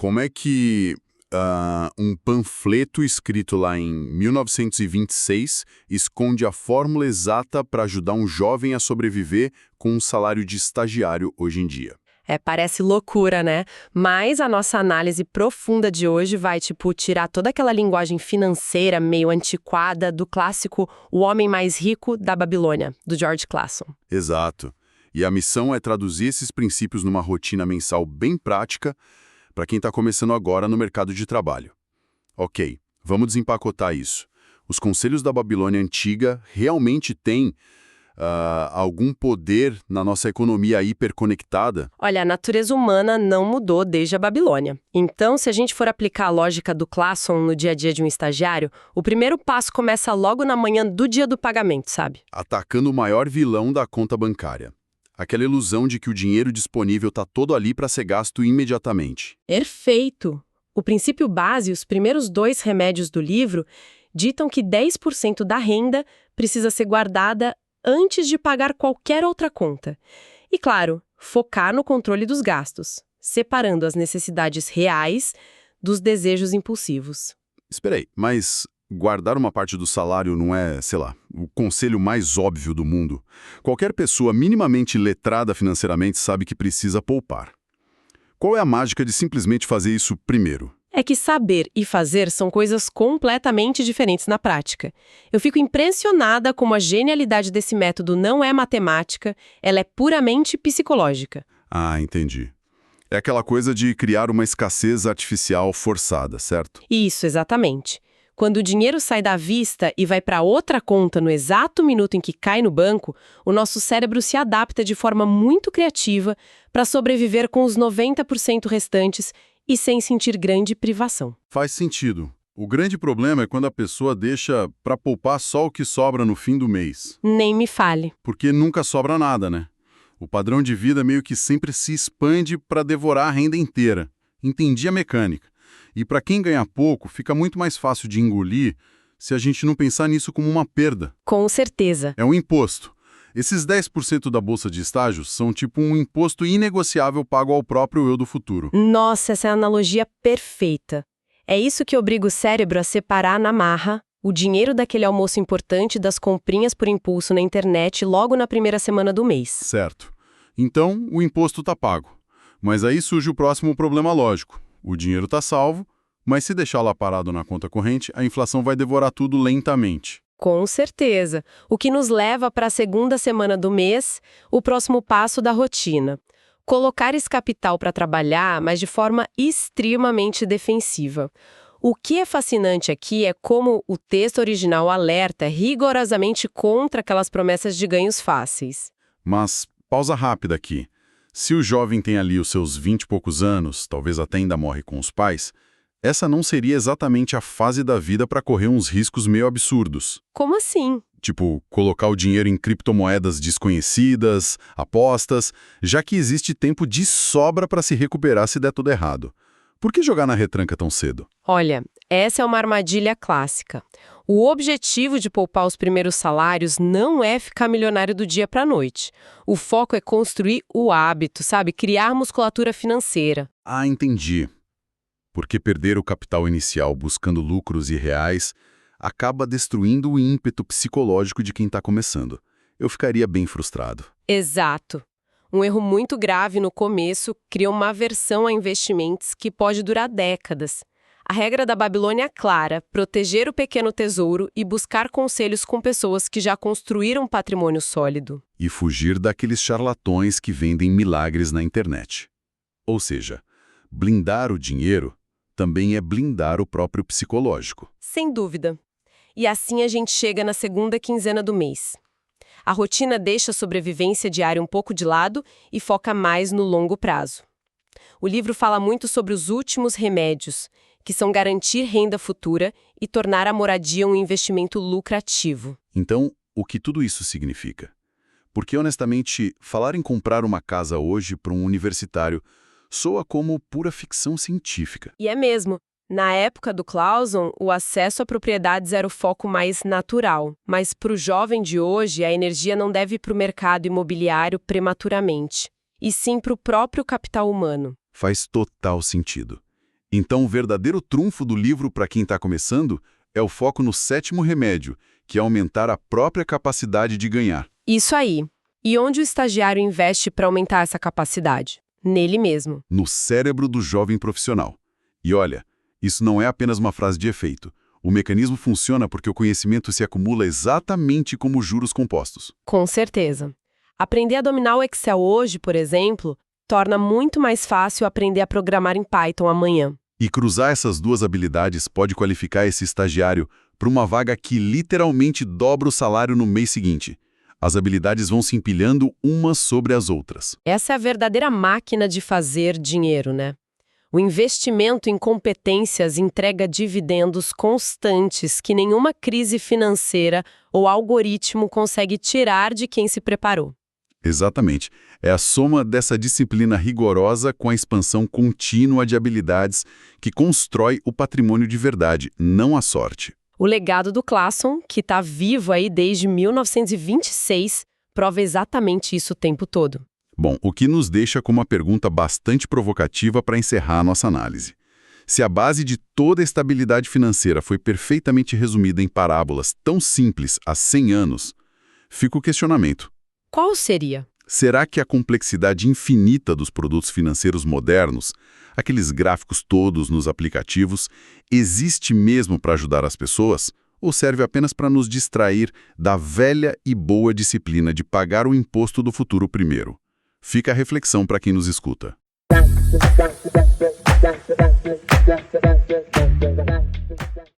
como é que um panfleto escrito lá em 1926 esconde a fórmula exata para ajudar um jovem a sobreviver com um salário de estagiário hoje em dia? Parece loucura, né? Mas a nossa análise profunda de hoje vai, tirar toda aquela linguagem financeira meio antiquada do clássico O Homem Mais Rico da Babilônia, do George Clason. Exato. E a missão é traduzir esses princípios numa rotina mensal bem prática para quem está começando agora no mercado de trabalho. Ok, vamos desempacotar isso. Os conselhos da Babilônia Antiga realmente têm algum poder na nossa economia hiperconectada? Olha, a natureza humana não mudou desde a Babilônia. Então, se a gente for aplicar a lógica do Clason no dia a dia de um estagiário, o primeiro passo começa logo na manhã do dia do pagamento, sabe? Atacando o maior vilão da conta bancária. Aquela ilusão de que o dinheiro disponível está todo ali para ser gasto imediatamente. Perfeito! O princípio base e os primeiros 2 remédios do livro ditam que 10% da renda precisa ser guardada antes de pagar qualquer outra conta. E, claro, focar no controle dos gastos, separando as necessidades reais dos desejos impulsivos. Espera aí, mas guardar uma parte do salário não é, sei lá, o conselho mais óbvio do mundo. Qualquer pessoa minimamente letrada financeiramente sabe que precisa poupar. Qual é a mágica de simplesmente fazer isso primeiro? É que saber e fazer são coisas completamente diferentes na prática. Eu fico impressionada como a genialidade desse método não é matemática, ela é puramente psicológica. Ah, entendi. É aquela coisa de criar uma escassez artificial forçada, certo? Isso, exatamente. Quando o dinheiro sai da vista e vai para outra conta no exato minuto em que cai no banco, o nosso cérebro se adapta de forma muito criativa para sobreviver com os 90% restantes e sem sentir grande privação. Faz sentido. O grande problema é quando a pessoa deixa para poupar só o que sobra no fim do mês. Nem me fale. Porque nunca sobra nada, né? O padrão de vida meio que sempre se expande para devorar a renda inteira. Entendi a mecânica. E para quem ganha pouco, fica muito mais fácil de engolir se a gente não pensar nisso como uma perda. Com certeza. É um imposto. Esses 10% da bolsa de estágios são tipo um imposto inegociável pago ao próprio eu do futuro. Nossa, essa é a analogia perfeita. É isso que obriga o cérebro a separar na marra o dinheiro daquele almoço importante das comprinhas por impulso na internet logo na primeira semana do mês. Certo. Então, o imposto está pago. Mas aí surge o próximo problema lógico. O dinheiro está salvo, mas se deixar lá parado na conta corrente, a inflação vai devorar tudo lentamente. Com certeza. O que nos leva para a segunda semana do mês, o próximo passo da rotina. Colocar esse capital para trabalhar, mas de forma extremamente defensiva. O que é fascinante aqui é como o texto original alerta rigorosamente contra aquelas promessas de ganhos fáceis. Mas, pausa rápida aqui. Se o jovem tem ali os seus 20 e poucos anos, talvez até ainda morre com os pais, essa não seria exatamente a fase da vida para correr uns riscos meio absurdos. Como assim? Tipo, colocar o dinheiro em criptomoedas desconhecidas, apostas, já que existe tempo de sobra para se recuperar se der tudo errado. Por que jogar na retranca tão cedo? Olha, essa é uma armadilha clássica. O objetivo de poupar os primeiros salários não é ficar milionário do dia para a noite. O foco é construir o hábito, sabe? Criar musculatura financeira. Ah, entendi. Porque perder o capital inicial buscando lucros irreais acaba destruindo o ímpeto psicológico de quem está começando. Eu ficaria bem frustrado. Exato. Um erro muito grave no começo cria uma aversão a investimentos que pode durar décadas. A regra da Babilônia é clara: proteger o pequeno tesouro e buscar conselhos com pessoas que já construíram patrimônio sólido. E fugir daqueles charlatões que vendem milagres na internet. Ou seja, blindar o dinheiro também é blindar o próprio psicológico. Sem dúvida. E assim a gente chega na segunda quinzena do mês. A rotina deixa a sobrevivência diária um pouco de lado e foca mais no longo prazo. O livro fala muito sobre os últimos remédios, que são garantir renda futura e tornar a moradia um investimento lucrativo. Então, o que tudo isso significa? Porque, honestamente, falar em comprar uma casa hoje para um universitário soa como pura ficção científica. E é mesmo. Na época do Clauson, o acesso a propriedades era o foco mais natural. Mas para o jovem de hoje, a energia não deve ir para o mercado imobiliário prematuramente, e sim para o próprio capital humano. Faz total sentido. Então, o verdadeiro trunfo do livro para quem está começando é o foco no sétimo remédio, que é aumentar a própria capacidade de ganhar. Isso aí. E onde o estagiário investe para aumentar essa capacidade? Nele mesmo. No cérebro do jovem profissional. E olha, isso não é apenas uma frase de efeito. O mecanismo funciona porque o conhecimento se acumula exatamente como juros compostos. Com certeza. Aprender a dominar o Excel hoje, por exemplo, torna muito mais fácil aprender a programar em Python amanhã. E cruzar essas duas habilidades pode qualificar esse estagiário para uma vaga que literalmente dobra o salário no mês seguinte. As habilidades vão se empilhando umas sobre as outras. Essa é a verdadeira máquina de fazer dinheiro, né? O investimento em competências entrega dividendos constantes que nenhuma crise financeira ou algoritmo consegue tirar de quem se preparou. Exatamente. É a soma dessa disciplina rigorosa com a expansão contínua de habilidades que constrói o patrimônio de verdade, não a sorte. O legado do Clason, que está vivo aí desde 1926, prova exatamente isso o tempo todo. Bom, o que nos deixa com uma pergunta bastante provocativa para encerrar a nossa análise. Se a base de toda a estabilidade financeira foi perfeitamente resumida em parábolas tão simples há 100 anos, fica o questionamento. Qual seria? Será que a complexidade infinita dos produtos financeiros modernos, aqueles gráficos todos nos aplicativos, existe mesmo para ajudar as pessoas? Ou serve apenas para nos distrair da velha e boa disciplina de pagar o imposto do futuro primeiro? Fica a reflexão para quem nos escuta.